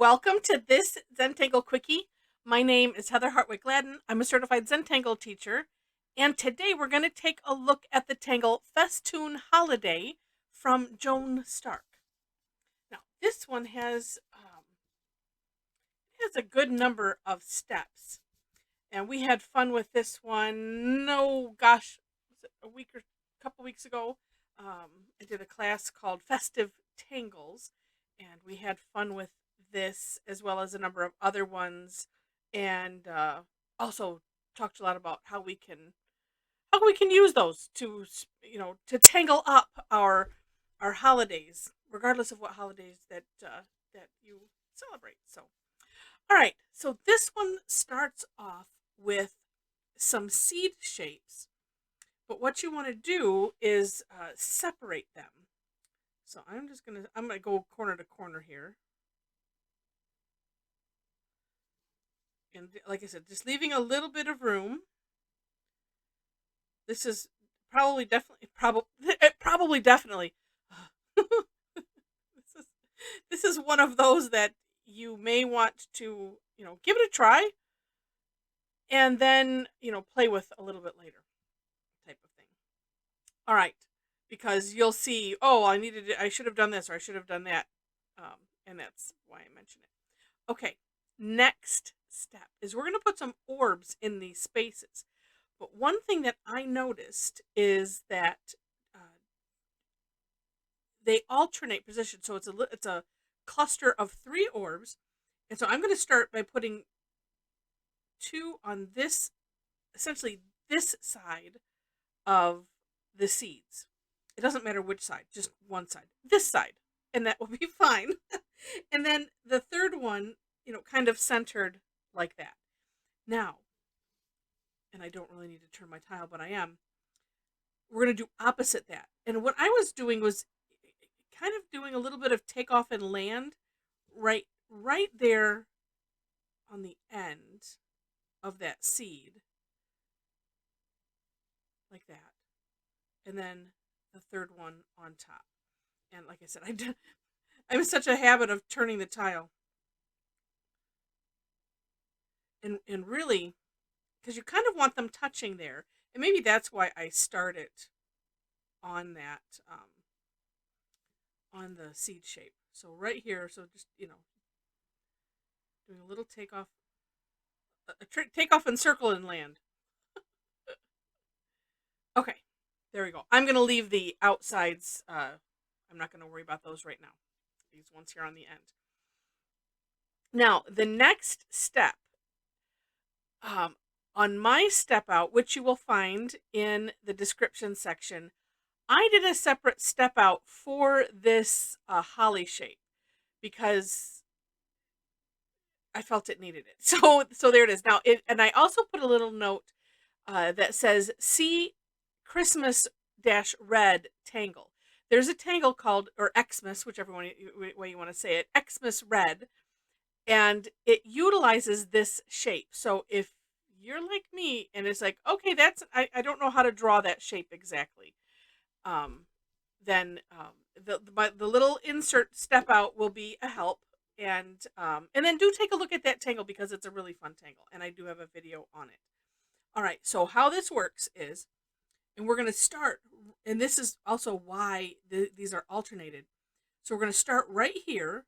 Welcome to this Zentangle Quickie. My name is Heather Hartwick Gladden. I'm a certified Zentangle teacher, and today we're going to take a look at the Tangle Festoon Holiday from Joan Stark. Now, this one has a good number of steps, and we had fun with this one. No, gosh, was it a couple weeks ago? I did a class called Festive Tangles, and we had fun with this as well as a number of other ones, and also talked a lot about how we can use those to to tangle up our holidays, regardless of what holidays that you celebrate. So, all right, so this one starts off with some seed shapes, but what you want to do is separate them. So I'm gonna go corner to corner here, and like I said, just leaving a little bit of room. This is probably definitely. this is this is one of those that you may want to give it a try, and then play with a little bit later, type of thing. All right, because you'll see. Oh, I should have done this or I should have done that, and that's why I mentioned it. Okay, next step is we're going to put some orbs in these spaces. But one thing that I noticed is that they alternate position. So it's a cluster of 3 orbs, and so I'm going to start by putting 2 on this, essentially this side of the seeds. It doesn't matter which side, just one side, this side, and that will be fine. And then the third one, kind of centered like that. Now, and I don't really need to turn my tile, but I am. We're going to do opposite that. And what I was doing was kind of doing a little bit of takeoff and land right there on the end of that seed, like that. And then the third one on top. And like I said, I'm in such a habit of turning the tile. And really, because you kind of want them touching there. And maybe that's why I started on that, on the seed shape. So right here, so just, doing a little takeoff, takeoff and circle and land. Okay, there we go. I'm going to leave the outsides. I'm not going to worry about those right now. These ones here on the end. Now, the next step, on my step out, which you will find in the description section, I did a separate step out for this holly shape because I felt it needed it. So there it is. Now, and I also put a little note that says, see Christmas red tangle. There's a tangle called, or Xmas, whichever way you want to say it, Xmas red, and it utilizes this shape. So if you're like me and it's like, okay, I don't know how to draw that shape exactly, then the little insert step out will be a help. And then do take a look at that tangle because it's a really fun tangle, and I do have a video on it. All right, so how this works is, and we're going to start, and this is also why these are alternated. So we're going to start right here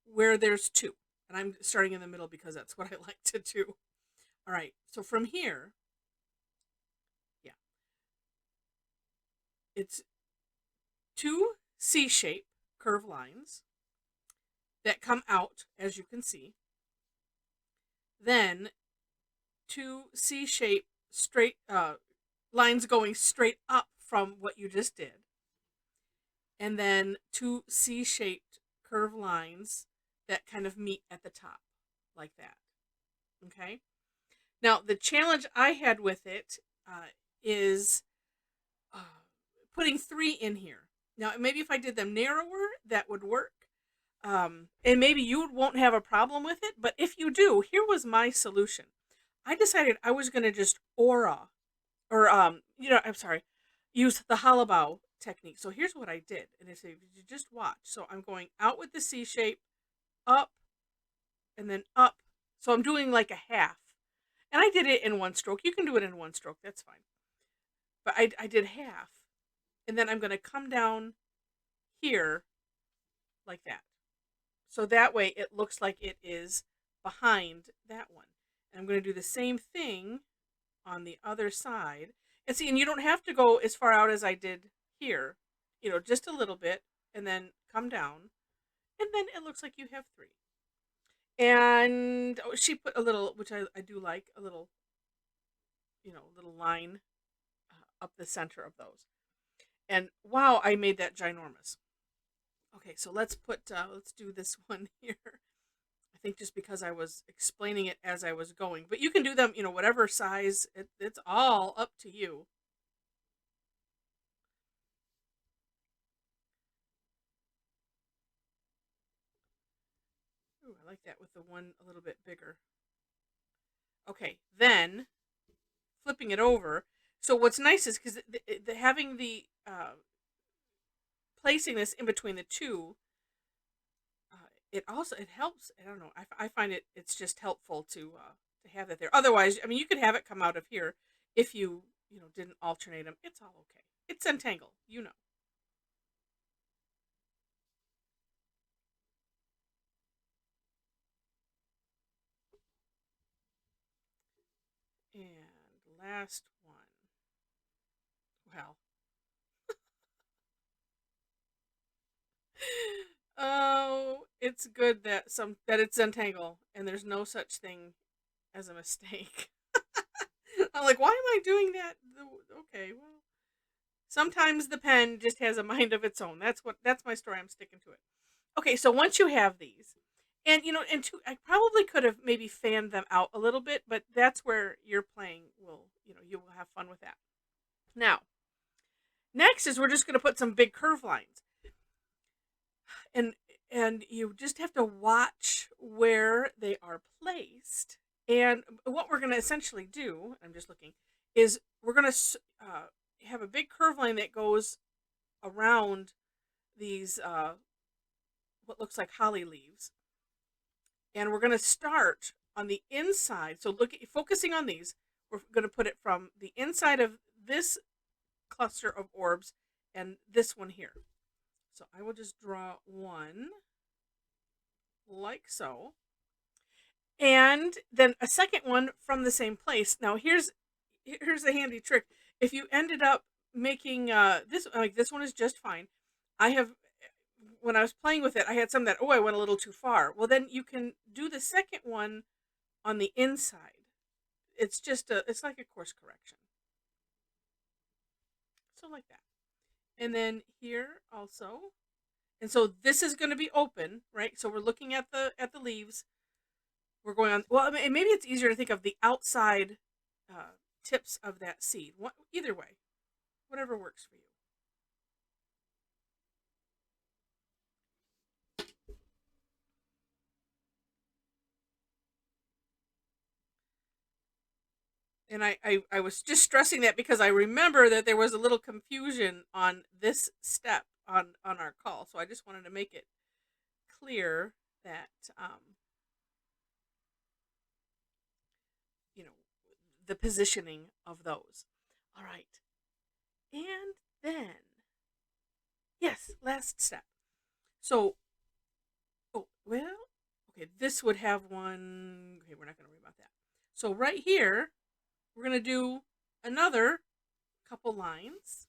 where there's 2, and I'm starting in the middle because that's what I like to do. All right, so from here, yeah, it's 2 C-shape curve lines that come out, as you can see. Then 2 C-shape straight lines going straight up from what you just did. And then 2 C-shaped curve lines that kind of meet at the top, like that. Okay? Now, the challenge I had with it is putting 3 in here. Now, maybe if I did them narrower, that would work. And maybe you won't have a problem with it, but if you do, here was my solution. I decided I was going to just use the hollow bow technique. So here's what I did, and if you just watch. So I'm going out with the C shape, up, and then up. So I'm doing like a half. And I did it in one stroke. You can do it in one stroke. That's fine. But I did half. And then I'm going to come down here like that. So that way it looks like it is behind that one. And I'm going to do the same thing on the other side. And see, and you don't have to go as far out as I did here. Just a little bit, and then come down. And then it looks like you have 3. And she put a little, which I do like, a little, little line up the center of those. And wow, I made that ginormous. Okay, so let's do this one here. I think just because I was explaining it as I was going. But you can do them, whatever size. It's all up to you. Ooh, I like that with the one a little bit bigger. Okay, then flipping it over. So what's nice is because having the placing this in between the two, it helps. I don't know. I find it's just helpful to have that there. Otherwise, I mean, you could have it come out of here if you didn't alternate them. It's all okay. It's Zentangle, And last one. Well. Oh, it's good that it's Zentangle and there's no such thing as a mistake. I'm like, why am I doing that? Okay, well, sometimes the pen just has a mind of its own. That's my story. I'm sticking to it. Okay, so once you have these, and I probably could have maybe fanned them out a little bit, but that's where your playing you will have fun with that. Now, next is we're just going to put some big curve lines. And you just have to watch where they are placed. And what we're going to essentially do, I'm just looking, is we're going to have a big curve line that goes around these what looks like holly leaves. And we're going to start on the inside. So focusing on these, we're going to put it from the inside of this cluster of orbs and this one here. So I will just draw one like so. And then a second one from the same place. Now here's a handy trick. If you ended up making this one is just fine. When I was playing with it, I had some that I went a little too far. Well, then you can do the second one on the inside. It's like a course correction. So like that. And then here also. And so this is going to be open, right? So we're looking at the leaves. We're going on. Well, I mean, maybe it's easier to think of the outside tips of that seed. Either way, whatever works for you. And I was just stressing that because I remember that there was a little confusion on this step on our call. So I just wanted to make it clear that the positioning of those. All right. And then yes, last step. So okay, this would have one. Okay, we're not going to worry about that. So right here, we're going to do another couple lines.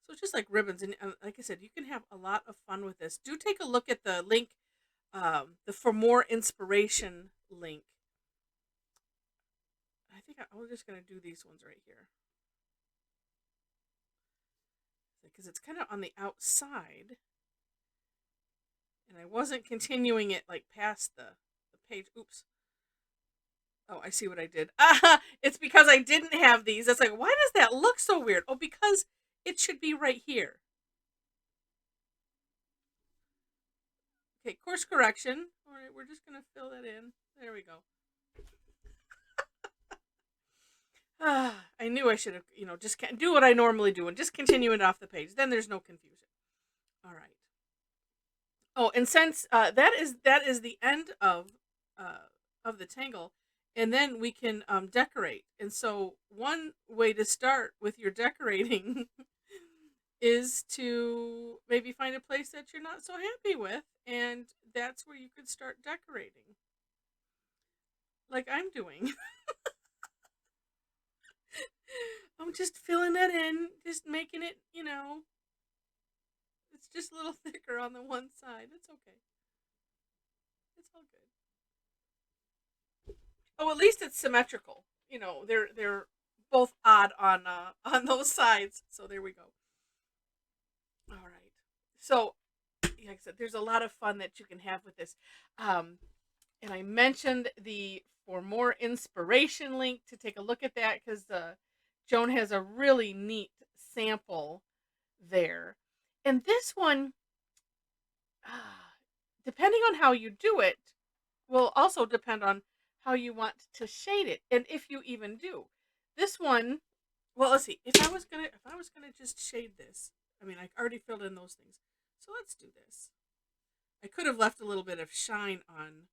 So it's just like ribbons. And like I said, you can have a lot of fun with this. Do take a look at the link, the For More Inspiration link. I think I'm just going to do these ones right here. Because it's kind of on the outside. And I wasn't continuing it like past the page. Oops. Oh, I see what I did. It's because I didn't have these. It's like, why does that look so weird? Oh, because it should be right here. Okay, course correction. All right, we're just going to fill that in. There we go. I knew I should have, just do what I normally do and just continue it off the page. Then there's no confusion. All right. Oh, and since that is the end of the tangle, and then we can decorate. And so one way to start with your decorating is to maybe find a place that you're not so happy with, and that's where you could start decorating, like I'm doing. I'm just filling it in, just making it, it's just a little thicker on the one side. It's okay. It's all good. Oh, at least it's symmetrical. They're both odd on on those sides. So there we go. All right. So, like I said, there's a lot of fun that you can have with this. Um, and I mentioned the for more inspiration link to take a look at that because Joan has a really neat sample there. And this one, ah, depending on how you do it, will also depend on how you want to shade it and if you even do. This one, well, let's see. If I was gonna just shade this, I mean, I already filled in those things. So let's do this. I could have left a little bit of shine on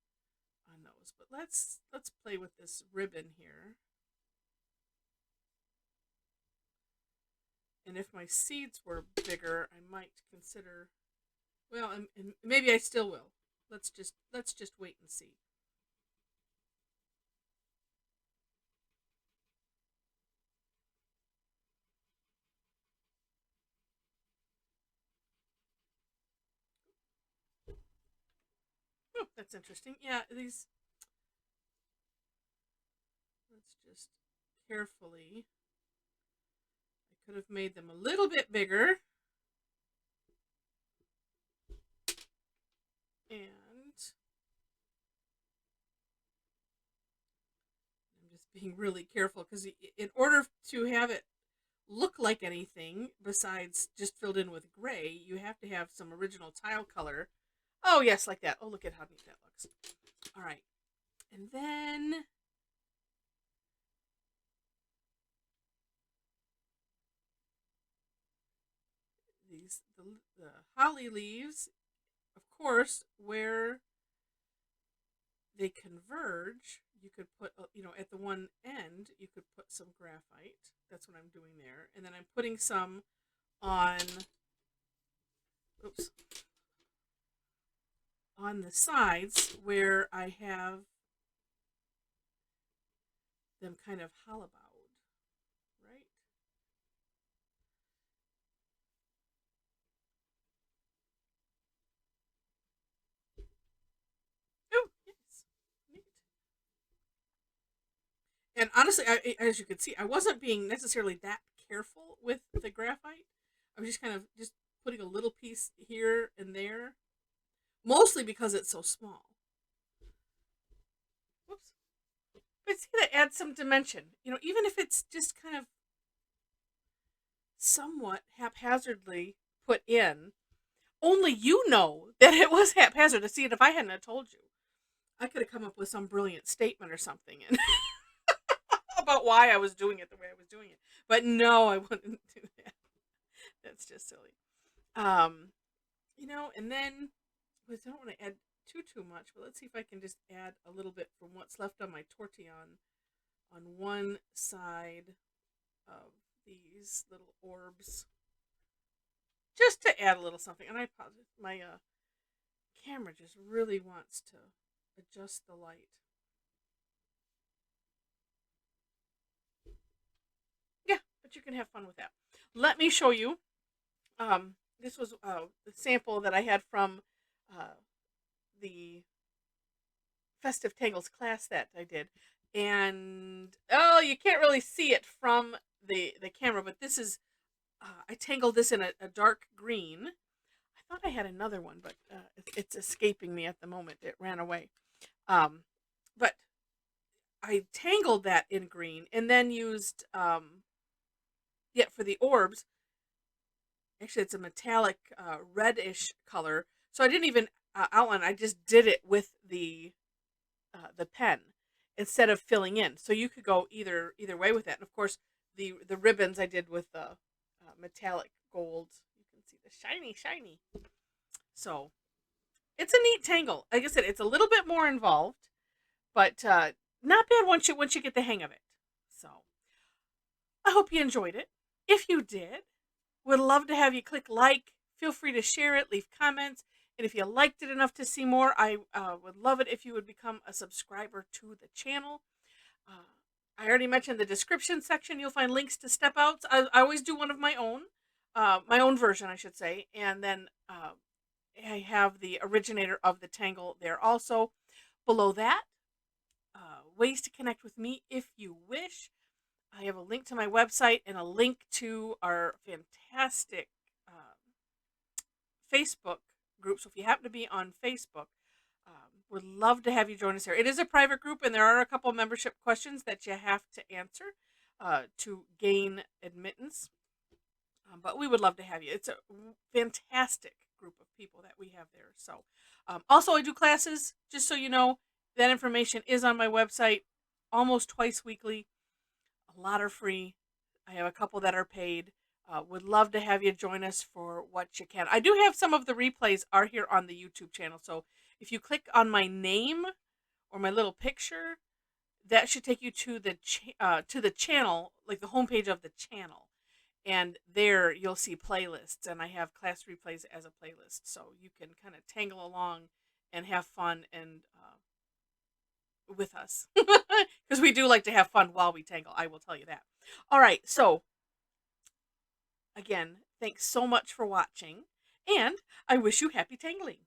those, but let's play with this ribbon here. And if my seeds were bigger, I might consider. Well, and maybe I still will. Let's just wait and see. Oh, that's interesting. Yeah, these. Let's just carefully. I could have made them a little bit bigger, and I'm just being really careful because in order to have it look like anything besides just filled in with gray, you have to have some original tile color. Oh, yes, like that. Oh, look at how neat that looks. All right. And then the holly leaves, of course, where they converge, you could put, at the one end, you could put some graphite. That's what I'm doing there. And then I'm putting some on, oops, on the sides where I have them kind of hollowed, right? Oh, yes. Neat. And honestly, as you can see, I wasn't being necessarily that careful with the graphite. I was just kind of just putting a little piece here and there, mostly because it's so small. Whoops. But see, that adds some dimension. Even if it's just kind of somewhat haphazardly put in, only you know that it was haphazard. To see it, if I hadn't have told you, I could have come up with some brilliant statement or something and about why I was doing it the way I was doing it. But no, I wouldn't do that. That's just silly. Um, and then I don't want to add too much, but let's see if I can just add a little bit from what's left on my tortillon on one side of these little orbs, just to add a little something. And I apologize, my camera just really wants to adjust the light. Yeah, but you can have fun with that. Let me show you. This was the sample that I had from uh, the Festive Tangles class that I did, and oh, you can't really see it from the camera, but this is I tangled this in a dark green. I thought I had another one, but it's escaping me at the moment. It ran away. But I tangled that in green and then used yeah, for the orbs. Actually, it's a metallic reddish color. So I didn't even outline. I just did it with the pen instead of filling in. So you could go either way with that. And of course, the ribbons I did with the metallic gold. You can see the shiny. So It's a neat tangle. Like I said, it's a little bit more involved, but not bad once you get the hang of it. So I hope you enjoyed it. If you did, would love to have you click like. Feel free to share it, leave comments, and if you liked it enough to see more, I would love it if you would become a subscriber to the channel. Uh, I already mentioned the description section. You'll find links to step outs. I always do one of my own version, I should say, and then I have the originator of the Tangle there also. Below that, ways to connect with me if you wish. I have a link to my website and a link to our fantastic Facebook group. So if you happen to be on Facebook, would love to have you join us here. It is a private group, and there are a couple membership questions that you have to answer to gain admittance. But we would love to have you. It's a fantastic group of people that we have there. So, also I do classes. Just so you know, that information is on my website, almost twice weekly. A lot are free. I have a couple that are paid. Would love to have you join us for what you can. I do have some of the replays are here on the YouTube channel. So if you click on my name or my little picture, that should take you to the channel, like the homepage of the channel. And there you'll see playlists, and I have class replays as a playlist, so you can kind of tangle along and have fun and with us, because we do like to have fun while we tangle. I will tell you that. All right, so again, thanks so much for watching, and I wish you happy tangling.